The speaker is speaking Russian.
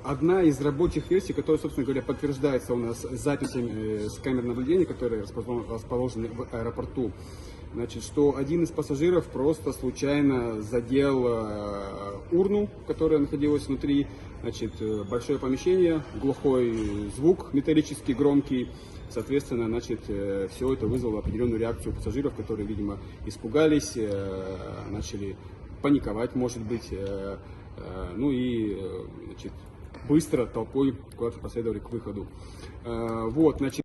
одна из рабочих версий, которая, собственно говоря, подтверждается у нас записями с камер наблюдения, которые расположены в аэропорту, значит, что один из пассажиров просто случайно задел урну, которая находилась внутри. Значит, большое помещение, глухой звук металлический, громкий. Соответственно, значит, все это вызвало определенную реакцию пассажиров, которые, видимо, испугались, начали паниковать, может быть, ну и, значит, быстро толпой куда-то последовали к выходу. Вот, значит.